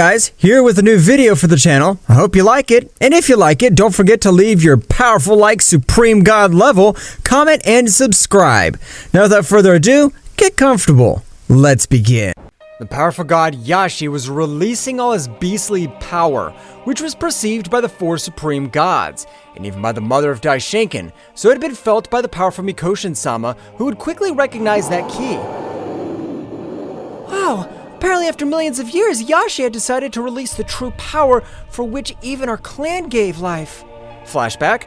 guys, here with a new video for the channel. I hope you like it, and if you like it, don't forget to leave your powerful like Supreme God level, comment, and subscribe. Now without further ado, get comfortable. Let's begin. The powerful god Yashi was releasing all his beastly power, which was perceived by the four supreme gods, and even by the mother of Daishinkan, so it had been felt by the powerful Bouken-sha, who would quickly recognize that key. Wow! Apparently after millions of years, Yashi had decided to release the true power for which even our clan gave life. Flashback.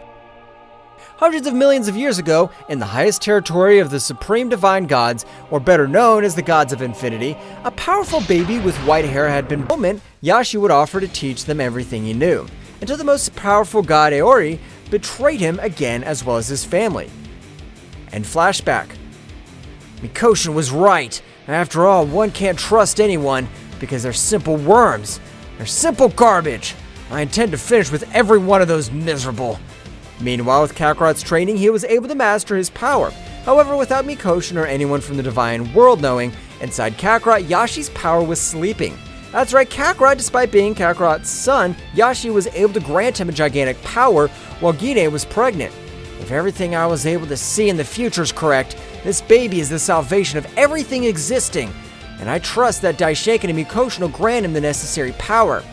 Hundreds of millions of years ago, in the highest territory of the supreme divine gods, or better known as the gods of infinity, a powerful baby with white hair had been born. Yashi would offer to teach them everything he knew, until the most powerful god Aori betrayed him again as well as his family. And flashback. Mikoshin was right. After all, one can't trust anyone because they're simple worms. They're simple garbage. I intend to finish with every one of those miserable. Meanwhile, with Kakarot's training, he was able to master his power. However, without Mikoshin or anyone from the divine world knowing, inside Kakarot, Yashi's power was sleeping. That's right, Kakarot, despite being Kakarot's son, Yashi was able to grant him a gigantic power while Gine was pregnant. If everything I was able to see in the future is correct, this baby is the salvation of everything existing, and I trust that Daishinkan and Mikoshin will grant him the necessary power.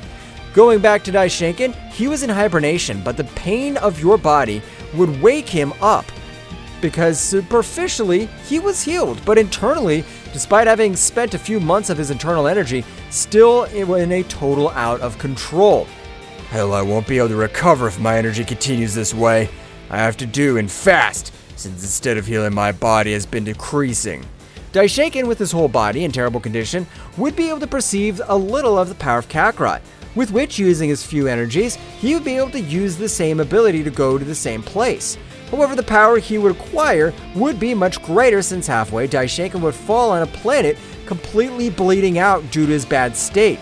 Going back to Daishinkan, he was in hibernation, but the pain of your body would wake him up, because superficially, he was healed, but internally, despite having spent a few months of his internal energy, still in a total out of control. Hell, I won't be able to recover if my energy continues this way. I have to do and fast, since instead of healing my body has been decreasing. Daishinkan, with his whole body in terrible condition, would be able to perceive a little of the power of Kakarot, with which, using his few energies, he would be able to use the same ability to go to the same place. However, the power he would acquire would be much greater, since halfway Daishinkan would fall on a planet completely bleeding out due to his bad state.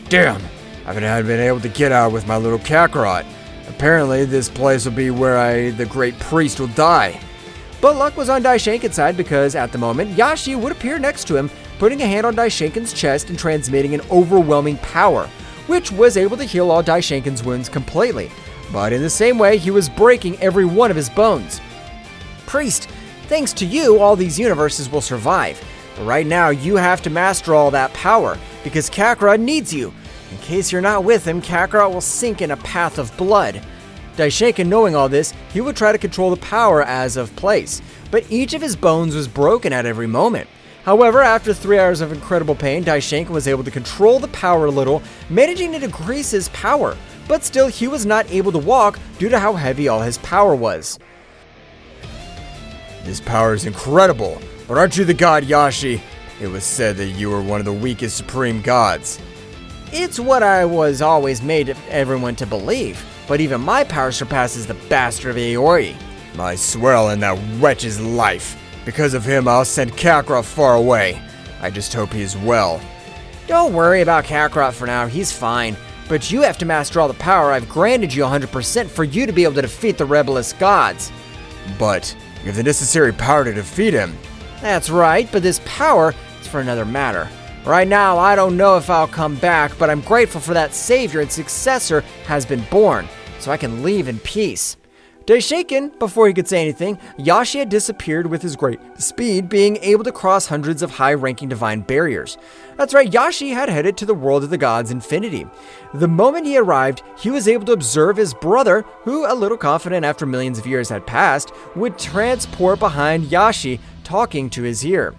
Damn, I haven't been able to get out with my little Kakarot. Apparently, this place will be where the great priest will die. But luck was on Daishinkan's side because, at the moment, Yashi would appear next to him, putting a hand on Daishinkan's chest and transmitting an overwhelming power, which was able to heal all Daishinkan's wounds completely. But in the same way, he was breaking every one of his bones. Priest, thanks to you, all these universes will survive. But right now, you have to master all that power, because Kakarot needs you. In case you're not with him, Kakarot will sink in a path of blood. Daishinkan, knowing all this, he would try to control the power as of place, but each of his bones was broken at every moment. However, after 3 hours of incredible pain, Daishinkan was able to control the power a little, managing to decrease his power, but still he was not able to walk due to how heavy all his power was. This power is incredible, but aren't you the god Yashi? It was said that you were one of the weakest supreme gods. It's what I was always made everyone to believe, but even my power surpasses the bastard of Aori. I swear I'll end that wretch's life. Because of him, I'll send Kakarot far away. I just hope he is well. Don't worry about Kakarot for now, he's fine. But you have to master all the power I've granted you 100% for you to be able to defeat the rebellious gods. But you have the necessary power to defeat him. That's right, but this power is for another matter. Right now, I don't know if I'll come back, but I'm grateful for that savior and successor has been born, so I can leave in peace. Daishinkan, before he could say anything, Yashi had disappeared with his great speed, being able to cross hundreds of high-ranking divine barriers. That's right, Yashi had headed to the world of the gods' infinity. The moment he arrived, he was able to observe his brother, who, a little confident after millions of years had passed, would transport behind Yashi, talking to his ear.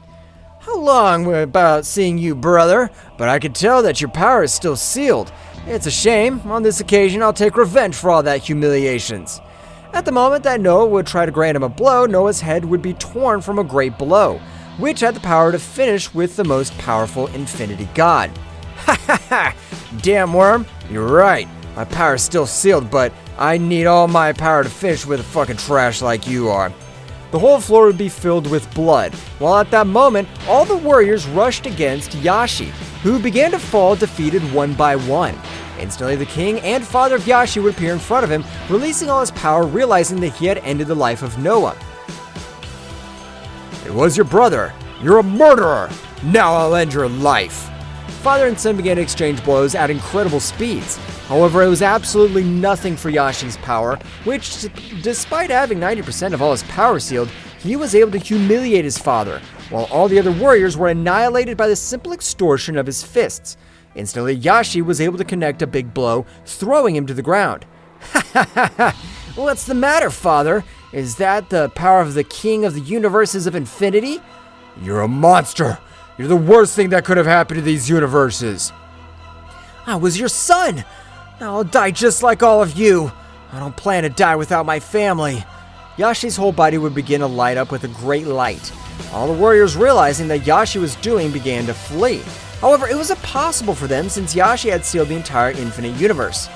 How long about seeing you, brother? But I can tell that your power is still sealed. It's a shame. On this occasion, I'll take revenge for all that humiliations. At the moment that Noah would try to grant him a blow, Noah's head would be torn from a great blow, which had the power to finish with the most powerful infinity god. Ha ha ha! Damn worm, you're right. My power is still sealed, but I need all my power to finish with a fucking trash like you are. The whole floor would be filled with blood, while at that moment, all the warriors rushed against Yashi, who began to fall defeated one by one. Instantly, the king and father of Yashi would appear in front of him, releasing all his power, realizing that he had ended the life of Noah. It was your brother. You're a murderer. Now I'll end your life. father and son began to exchange blows at incredible speeds. However, it was absolutely nothing for Yashi's power, which, despite having 90% of all his power sealed, he was able to humiliate his father, while all the other warriors were annihilated by the simple extortion of his fists. Instantly, Yashi was able to connect a big blow, throwing him to the ground. Ha ha ha ha! What's the matter, father? Is that the power of the king of the universes of infinity? You're a monster! You're the worst thing that could have happened to these universes! I was your son! I'll die just like all of you! I don't plan to die without my family! Yashi's whole body would begin to light up with a great light. All the warriors, realizing that Yashi was doing, began to flee. However, it was impossible for them since Yashi had sealed the entire infinite universe.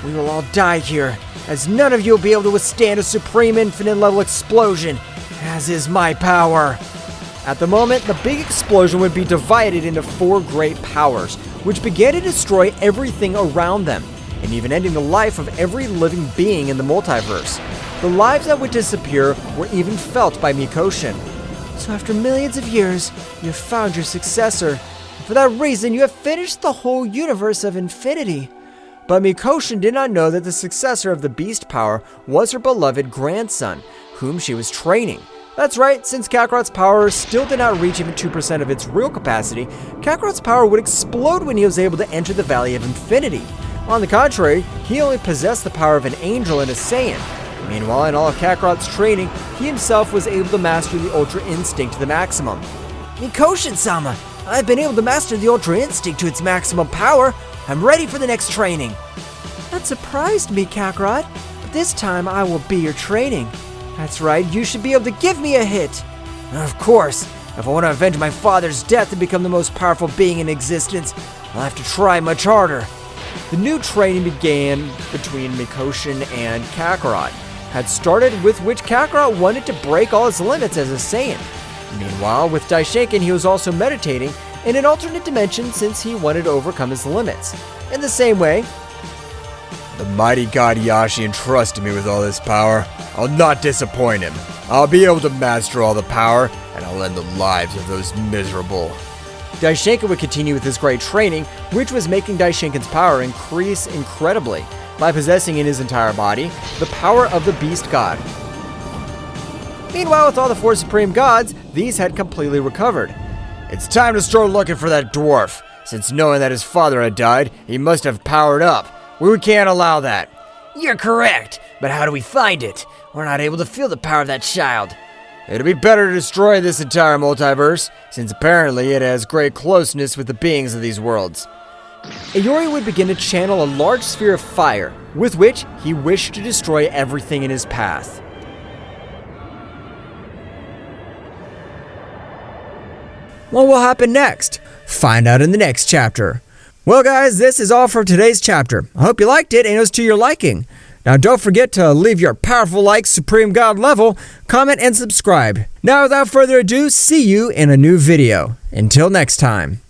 We will all die here, as none of you will be able to withstand a supreme infinite level explosion, as is my power. At the moment, the big explosion would be divided into 4 great powers, which began to destroy everything around them, and even ending the life of every living being in the multiverse. The lives that would disappear were even felt by Mikoshin. So after millions of years, you have found your successor. And for that reason, you have finished the whole universe of infinity. But Mikoshin did not know that the successor of the beast power was her beloved grandson, whom she was training. That's right, since Kakarot's power still did not reach even 2% of its real capacity, Kakarot's power would explode when he was able to enter the Valley of Infinity. On the contrary, he only possessed the power of an angel and a Saiyan. Meanwhile, in all of Kakarot's training, he himself was able to master the Ultra Instinct to the maximum. Mikoshin-sama, I've been able to master the Ultra Instinct to its maximum power. I'm ready for the next training. That surprised me, Kakarot. But this time I will be your training. That's right, you should be able to give me a hit. Of course, if I want to avenge my father's death and become the most powerful being in existence, I'll have to try much harder. The new training began between Mikoshin and Kakarot, had started with which Kakarot wanted to break all his limits as a Saiyan. Meanwhile, with Daishinkan, he was also meditating in an alternate dimension since he wanted to overcome his limits. In the same way, the mighty god Yashi entrusted me with all this power. I'll not disappoint him. I'll be able to master all the power, and I'll end the lives of those miserable. Daishinkan would continue with his great training, which was making Daishinkan's power increase incredibly by possessing in his entire body the power of the beast god. Meanwhile, with all the 4 supreme gods, these had completely recovered. It's time to start looking for that dwarf. Since knowing that his father had died, he must have powered up. We can't allow that. You're correct, but how do we find it? We're not able to feel the power of that child. It'll be better to destroy this entire multiverse, since apparently it has great closeness with the beings of these worlds. Iori would begin to channel a large sphere of fire, with which he wished to destroy everything in his path. What will happen next? Find out in the next chapter. Well guys, this is all for today's chapter. I hope you liked it and it was to your liking. Now don't forget to leave your powerful like Supreme God level, comment and subscribe. Now without further ado, see you in a new video. Until next time.